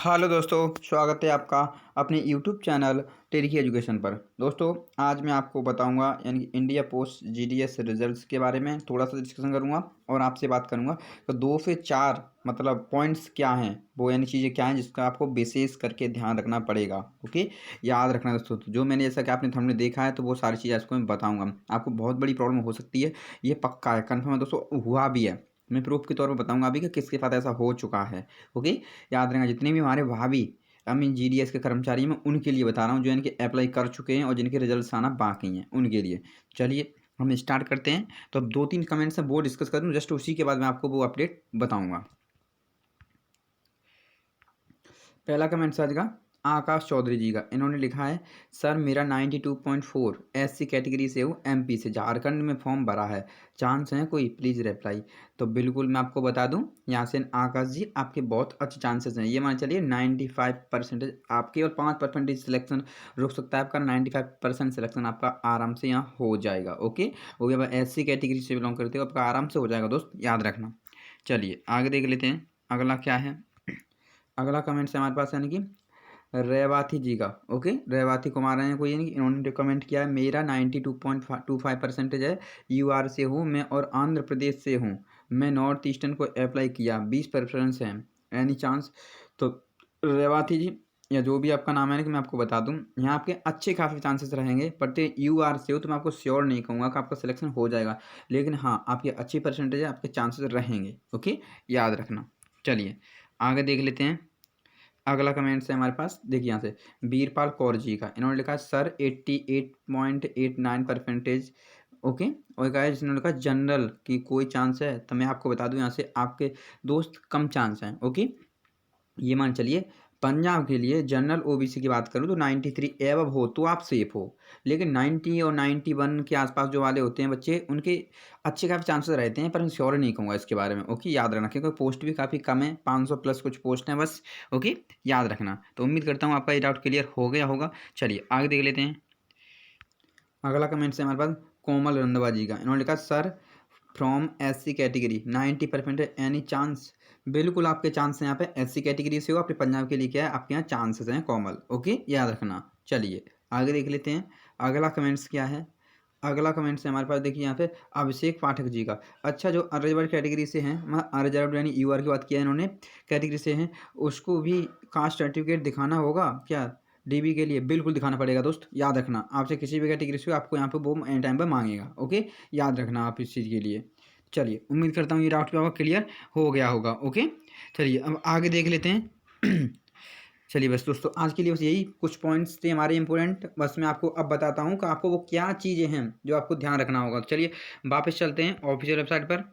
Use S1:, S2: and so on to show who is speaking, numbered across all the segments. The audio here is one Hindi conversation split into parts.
S1: हेलो दोस्तों, स्वागत है आपका अपने यूट्यूब चैनल टेरिकी एजुकेशन पर। दोस्तों, आज मैं आपको बताऊंगा यानी कि इंडिया पोस्ट जीडीएस रिजल्ट्स के बारे में थोड़ा सा डिस्कशन करूंगा और आपसे बात करूंगा तो 2 से 4 मतलब पॉइंट्स क्या हैं, वो यानी चीज़ें क्या हैं जिसका आपको विशेष करके ध्यान रखना पड़ेगा। ओके, याद रखना दोस्तों। तो जो मैंने जैसा कि आपने थंबनेल देखा है तो वो सारी चीज़ें आपको मैं बताऊँगा। आपको बहुत बड़ी प्रॉब्लम हो सकती है, ये पक्का है, कन्फर्म है दोस्तों, हुआ भी है। मैं प्रूफ के तौर पर बताऊँगा अभी कि किसके साथ ऐसा हो चुका है। ओके, याद रखना। जितने भी हमारे भाभी आई मीन जीडीएस के कर्मचारी हैं, मैं उनके लिए बता रहा हूँ जो इनके अप्लाई कर चुके हैं और जिनके रिजल्ट्स आना बाकी हैं, उनके लिए। चलिए हम स्टार्ट करते हैं। तो अब 2-3 कमेंट्स हैं वो डिस्कस कर दूँ, जस्ट उसी के बाद मैं आपको वो अपडेट बताऊँगा। पहला कमेंट आज का आकाश चौधरी जी का, इन्होंने लिखा है, सर मेरा 92.4 एससी कैटेगरी से हूँ, एमपी से, झारखंड में फॉर्म भरा है, चांस है कोई, प्लीज़ रिप्लाई। तो बिल्कुल मैं आपको बता दूं, यहाँ से आकाश जी आपके बहुत अच्छे चांसेस हैं। ये मान चलिए 95% आपके और 5% सिलेक्शन रुक सकता है आपका। 95% सिलेक्शन आपका आराम से यहाँ हो जाएगा। ओके, वो भी अब एससी कैटेगरी से बिलोंग करते हो, आपका आराम से हो जाएगा दोस्त, याद रखना। चलिए आगे देख लेते हैं अगला क्या है। अगला कमेंट से हमारे पास यानी कि रेवाती जी का। ओके, रेवाती कुमार हैं कोई, यानी कि इन्होंने कमेंट किया है, मेरा 92.25% है, यूआर से हूँ मैं और आंध्र प्रदेश से हूँ, मैं नॉर्थ ईस्टर्न को अप्लाई किया, 20 प्रेफरेंस है, एनी चांस। तो रेवाती जी या जो भी आपका नाम है ना, कि मैं आपको बता दूं, यहाँ आपके अच्छे काफ़ी चांसेस रहेंगे, बट यू आर से हो तो मैं आपको श्योर नहीं कहूँगा कि आपका सिलेक्शन हो जाएगा, लेकिन हाँ आपकी अच्छी परसेंटेज है, आपके चांसेस रहेंगे। ओके, याद रखना। चलिए आगे देख लेते हैं। अगला कमेंट्स है हमारे पास, देखिए यहाँ से बीरपाल कौर जी का, इन्होंने लिखा सर 88.89%। ओके, और कहा है जिन्होंने लिखा जनरल की कोई चांस है, तो मैं आपको बता दूं यहाँ से आपके दोस्त कम चांस हैं। ओके, ये मान चलिए पंजाब के लिए जनरल ओबीसी की बात करूँ तो 93 एबव हो तो आप सेफ हो, लेकिन 90 और 91 के आसपास जो वाले होते हैं बच्चे, उनके अच्छे काफ़ी चांसेस रहते हैं, पर मैं श्योर नहीं कहूँगा इसके बारे में। ओके, याद रखना, क्योंकि पोस्ट भी काफ़ी कम है, 500 प्लस कुछ पोस्ट हैं बस। ओके, याद रखना। तो उम्मीद करता हूँ आपका ये डाउट क्लियर हो गया होगा। चलिए आगे देख लेते हैं। अगला कमेंट है हमारे पास कोमल रंधवा जी का, इन्होंने लिखा sir from SC category 90% any chance. बिल्कुल आपके चांस हैं यहाँ पे, एससी कैटेगरी से हो, अपने पंजाब के लिए क्या है, आपके यहाँ चांसेस हैं कोमल। ओके, याद रखना। चलिए आगे देख लेते हैं अगला कमेंट्स क्या है। अगला कमेंट्स है हमारे पास, देखिए यहाँ पे अभिषेक पाठक जी का। अच्छा, जो अनरिजर्व कैटेगरी से हैं, मतलब अनरिजर्व यानी यूआर की बात किया है इन्होंने, कैटेगरी से हैं, उसको भी कास्ट सर्टिफिकेट दिखाना होगा क्या डीबी के लिए? बिल्कुल दिखाना पड़ेगा दोस्त, याद रखना। आपसे किसी भी कैटेगरी से हो, आपको यहाँ पे वो एन टाइम पर मांगेगा। ओके, याद रखना आप इस चीज़ के लिए। चलिए उम्मीद करता हूँ ये डाउट भी आपका क्लियर हो गया होगा। ओके, चलिए अब आगे देख लेते हैं। चलिए बस दोस्तों, आज के लिए बस यही कुछ पॉइंट्स थे हमारे इंपॉर्टेंट। बस मैं आपको अब बताता हूँ कि आपको वो क्या चीज़ें हैं जो आपको ध्यान रखना होगा। तो चलिए वापस चलते हैं ऑफिशियल वेबसाइट पर।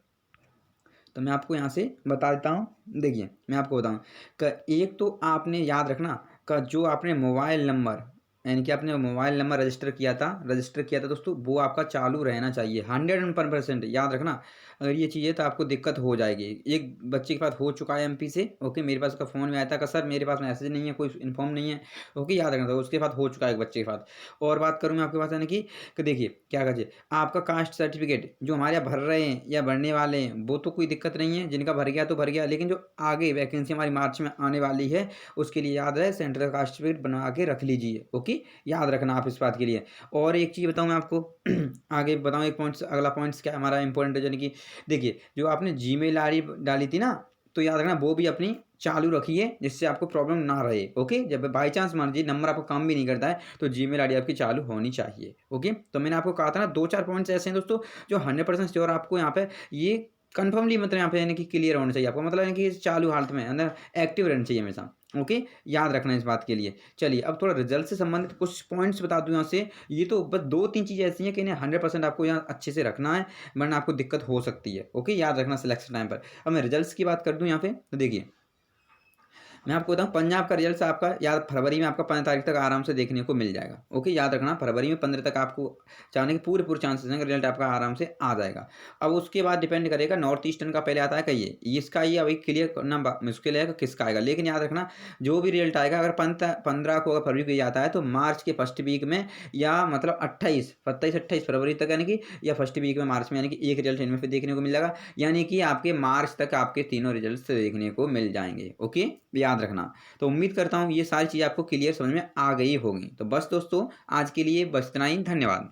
S1: तो मैं आपको यहाँ से बता देता हूँ। देखिए मैं आपको बताऊँ कि एक तो आपने याद रखना का जो आपने मोबाइल नंबर, यानी कि आपने मोबाइल नंबर रजिस्टर किया था दोस्तों, वो आपका चालू रहना चाहिए 101%। याद रखना, अगर ये चीज़ है तो आपको दिक्कत हो जाएगी। एक बच्चे के पास हो चुका है एमपी से। ओके, मेरे पास उसका फ़ोन में आया था कि सर मेरे पास मैसेज नहीं है, कोई इन्फॉर्म नहीं है। ओके, याद रखना था, उसके पास हो चुका है एक बच्चे के पास। और बात करूँ मैं आपके पास, यानी कि देखिए क्या कहते, आपका कास्ट सर्टिफिकेट जो हमारे यहाँ भर रहे हैं या भरने वाले हैं, वो तो कोई दिक्कत नहीं है, जिनका भर गया तो भर गया, लेकिन जो आगे वैकेंसी हमारी मार्च में आने वाली है, उसके लिए याद रहे सेंट्रल कास्ट सर्टिफिकेट बनवा के रख लीजिए। ओके, याद रखना आप इस बात के लिए। और एक चीज़ बताऊँ मैं आपको, आगे बताऊँ एक पॉइंट्स, अगला पॉइंट्स क्या हमारा इंपॉर्टेंट है, यानी कि देखिए जो आपने जीमेल आईडी डाली थी ना, तो याद रखना वो भी अपनी चालू रखिए, जिससे आपको प्रॉब्लम ना रहे। ओके, जब बाई चांस मान लीजिए नंबर आपका काम भी नहीं करता है, तो जीमेल आईडी आपकी चालू होनी चाहिए। ओके, तो मैंने आपको कहा था ना 2-4 पॉइंट्स ऐसे हैं दोस्तों जो 100% श्योर आपको यहाँ पे ये कन्फर्मली, मतलब यहाँ पे यानी कि क्लियर होना चाहिए आपको, मतलब यानी कि चालू हालत में अंदर एक्टिव रहना चाहिए हमेशा। ओके, याद रखना इस बात के लिए। चलिए अब थोड़ा रिजल्ट से संबंधित कुछ पॉइंट्स बता दूं यहाँ से। ये तो बस 2-3 चीज़ें ऐसी हैं कि इन्हें 100% आपको यहाँ अच्छे से रखना है, वरना आपको दिक्कत हो सकती है। ओके, याद रखना सिलेक्शन टाइम पर। अब मैं रिजल्ट्स की बात कर दूं यहाँ पे, तो देखिए मैं आपको बताऊँ, पंजाब का रिजल्ट आपका याद फरवरी में आपका 15 तारीख तक आराम से देखने को मिल जाएगा। ओके, याद रखना फरवरी में 15 तक आपको चाहने के पूरे चांसेस हैं, रिजल्ट आपका आराम से आ जाएगा। अब उसके बाद डिपेंड करेगा नॉर्थ ईस्टर्न का पहले आता है कि ये इसका, ये अभी क्लियर करना मुश्किल है कि किसका आएगा, लेकिन याद रखना जो भी रिजल्ट आएगा, अगर 15 को अगर फरवरी को आता है तो मार्च के फर्स्ट वीक में, या मतलब 27-28 फरवरी तक, यानी कि या फर्स्ट वीक में मार्च में, यानी कि एक रिजल्ट इनमें से देखने को मिल जाएगा, यानी कि आपके मार्च तक आपके तीनों रिजल्ट देखने को मिल जाएंगे। ओके, याद याद रखना। तो उम्मीद करता हूँ ये सारी चीज़ आपको क्लियर समझ में आ गई होगी। तो बस दोस्तों आज के लिए बस इतना ही। धन्यवाद।